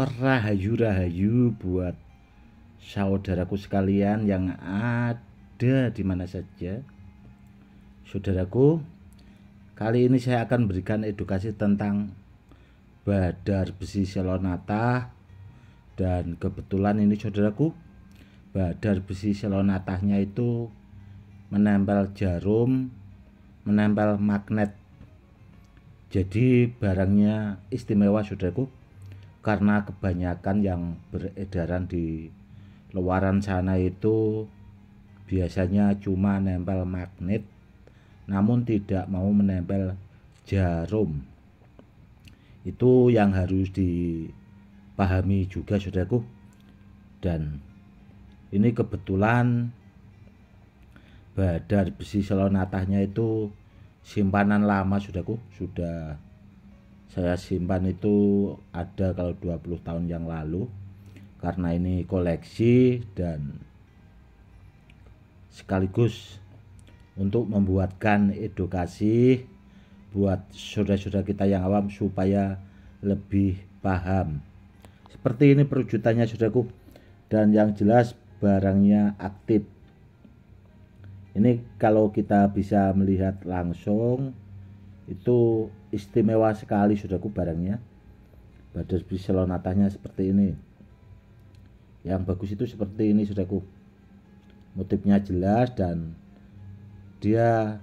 Salam rahayu-rahayu buat saudaraku sekalian yang ada di mana saja. Saudaraku, kali ini saya akan berikan edukasi tentang badar besi selonata. Dan kebetulan ini saudaraku, badar besi selonatahnya itu menempel jarum, menempel magnet. Jadi barangnya istimewa saudaraku, karena kebanyakan yang beredaran di luaran sana itu biasanya cuma nempel magnet, namun tidak mau menempel jarum. Itu yang harus dipahami juga saudaraku. Dan ini kebetulan badar besi selonatahnya itu simpanan lama saudaraku, sudah saya simpan itu ada kalau 20 tahun yang lalu, karena ini koleksi dan sekaligus untuk membuatkan edukasi buat saudara-saudara kita yang awam supaya lebih paham. Seperti ini perwujudannya saudaraku, dan yang jelas barangnya aktif. Ini kalau kita bisa melihat langsung itu istimewa sekali saudaraku barangnya. Badar besi selonatahnya seperti ini. Yang bagus itu seperti ini saudaraku. Motifnya jelas dan dia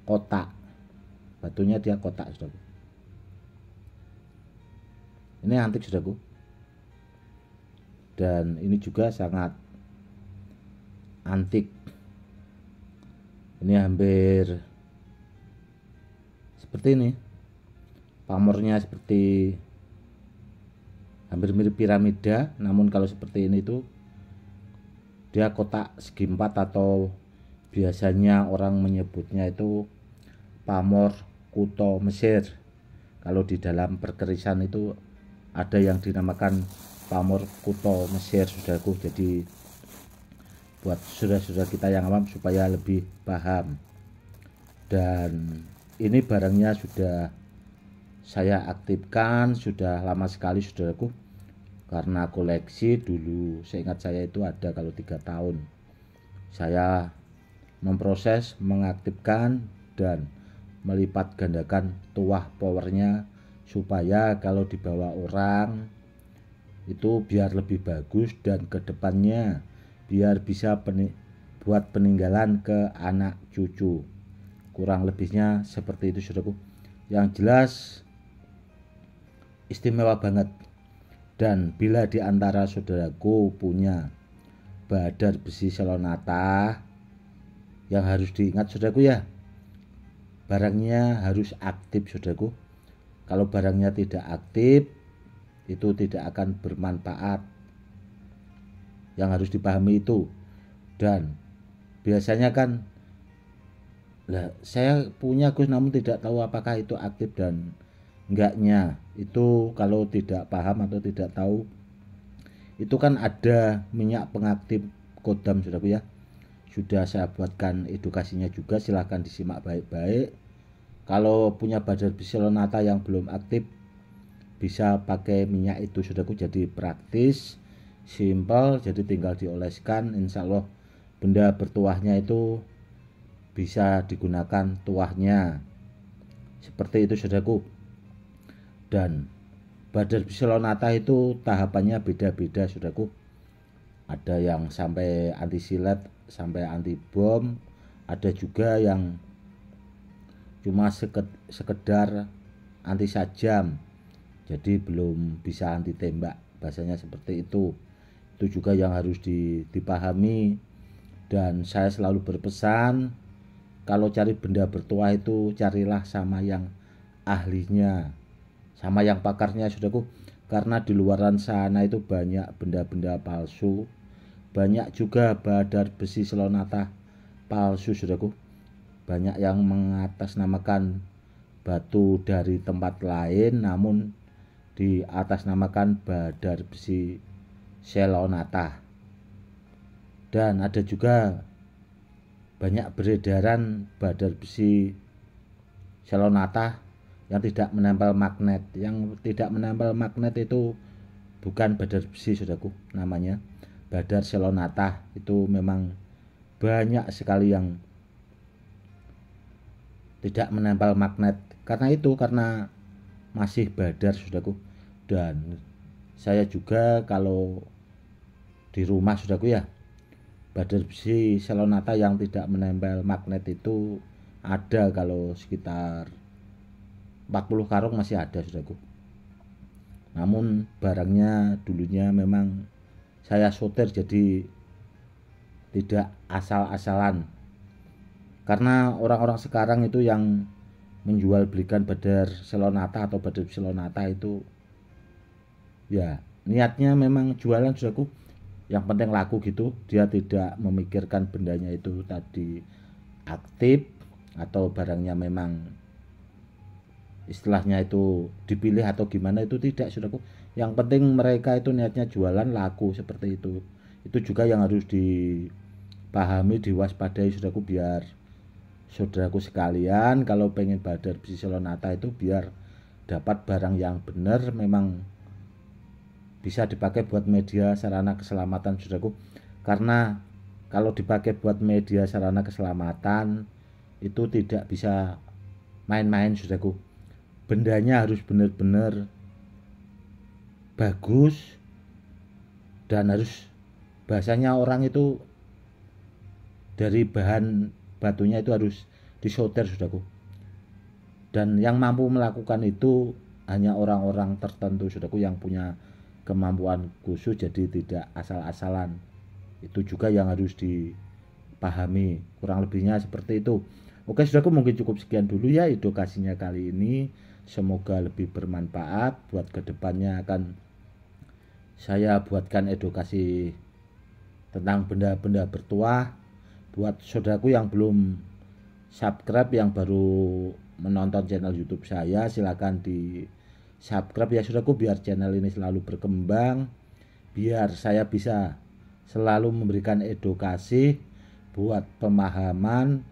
kotak. Batunya dia kotak saudaraku. Ini antik saudaraku. Dan ini juga sangat antik. Ini hampir seperti ini, pamornya seperti hampir mirip piramida, namun kalau seperti ini tuh dia kotak segi empat, atau biasanya orang menyebutnya itu pamor kuto Mesir. Kalau di dalam perkerisan itu ada yang dinamakan pamor kuto Mesir saudaraku. Jadi buat saudara-saudara kita yang awam supaya lebih paham. Dan ini barangnya sudah saya aktifkan, sudah lama sekali saudaraku, karena koleksi dulu. Seingat saya itu ada kalau 3 tahun saya memproses, mengaktifkan dan melipat gandakan tuah powernya, supaya kalau dibawa orang itu biar lebih bagus, dan kedepannya biar bisa buat peninggalan ke anak cucu. Kurang lebihnya seperti itu saudaraku. Yang jelas istimewa banget. Dan bila di antara saudaraku punya badar besi selonata, yang harus diingat saudaraku ya, barangnya harus aktif saudaraku. Kalau barangnya tidak aktif, itu tidak akan bermanfaat. Yang harus dipahami itu. Dan biasanya kan, lah saya punya Gus, namun tidak tahu apakah itu aktif dan enggaknya. Itu kalau tidak paham atau tidak tahu, itu kan ada minyak pengaktif kodam saudaraku ya. Sudah saya buatkan edukasinya juga, silahkan disimak baik-baik. Kalau punya badar besi selonata yang belum aktif, bisa pakai minyak itu saudaraku. Jadi praktis, simpel, jadi tinggal dioleskan. Insya Allah benda bertuahnya itu bisa digunakan tuahnya. Seperti itu saudaraku. Dan badar besi selonata itu tahapannya beda-beda saudaraku. Ada yang sampai anti silet, sampai anti bom, ada juga yang cuma sekedar anti sajam, jadi belum bisa anti tembak, bahasanya seperti itu. Itu juga yang harus dipahami. Dan saya selalu berpesan, kalau cari benda bertuah itu carilah sama yang ahlinya, sama yang pakarnya saudaraku. Karena di luaran sana itu banyak benda-benda palsu, banyak juga badar besi selonata palsu saudaraku. Banyak yang mengatasnamakan batu dari tempat lain, namun di atasnamakan badar besi selonata. Dan ada juga banyak beredaran badar besi selonata yang tidak menempel magnet. Yang tidak menempel magnet itu bukan badar besi saudaraku, namanya badar selonata. Itu memang banyak sekali yang tidak menempel magnet, karena masih badar saudaraku. Dan saya juga kalau di rumah saudaraku ya, badar besi selonata yang tidak menempel magnet itu ada, kalau sekitar 40 karung masih ada saudaraku. Namun barangnya dulunya memang saya sortir, jadi tidak asal-asalan. Karena orang-orang sekarang itu yang menjual belikan badar selonata atau badar selonata itu ya niatnya memang jualan saudaraku, yang penting laku gitu. Dia tidak memikirkan bendanya itu tadi aktif atau barangnya memang istilahnya itu dipilih atau gimana, itu tidak saudaraku. Yang penting mereka itu niatnya jualan laku seperti itu. Itu juga yang harus dipahami, diwaspadai saudaraku, biar saudaraku sekalian kalau pengen badar besi selonata itu biar dapat barang yang benar, memang bisa dipakai buat media sarana keselamatan saudaraku. Karena kalau dipakai buat media sarana keselamatan itu tidak bisa main-main saudaraku. Bendanya harus benar-benar bagus, dan harus bahasanya orang itu dari bahan batunya itu harus disortir saudaraku. Dan yang mampu melakukan itu hanya orang-orang tertentu saudaraku, yang punya kemampuan khusus, jadi tidak asal-asalan. Itu juga yang harus dipahami, kurang lebihnya seperti itu. Oke saudaraku, mungkin cukup sekian dulu ya edukasinya kali ini. Semoga lebih bermanfaat. Buat kedepannya akan saya buatkan edukasi tentang benda-benda bertuah. Buat saudaraku yang belum subscribe, yang baru menonton channel YouTube saya, silakan di subscribe ya saudaraku, biar channel ini selalu berkembang, biar saya bisa selalu memberikan edukasi buat pemahaman,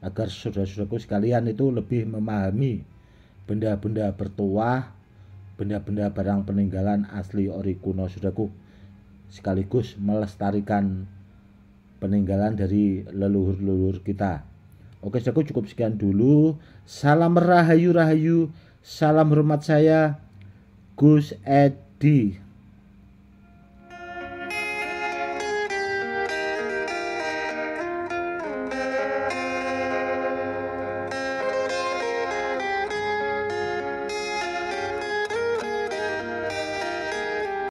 agar saudara-saudaraku sekalian itu lebih memahami benda-benda bertuah, benda-benda barang peninggalan asli ori kuno saudaraku, sekaligus melestarikan peninggalan dari leluhur-leluhur kita. Oke saudaraku, cukup sekian dulu. Salam rahayu, salam hormat saya Gus Edi.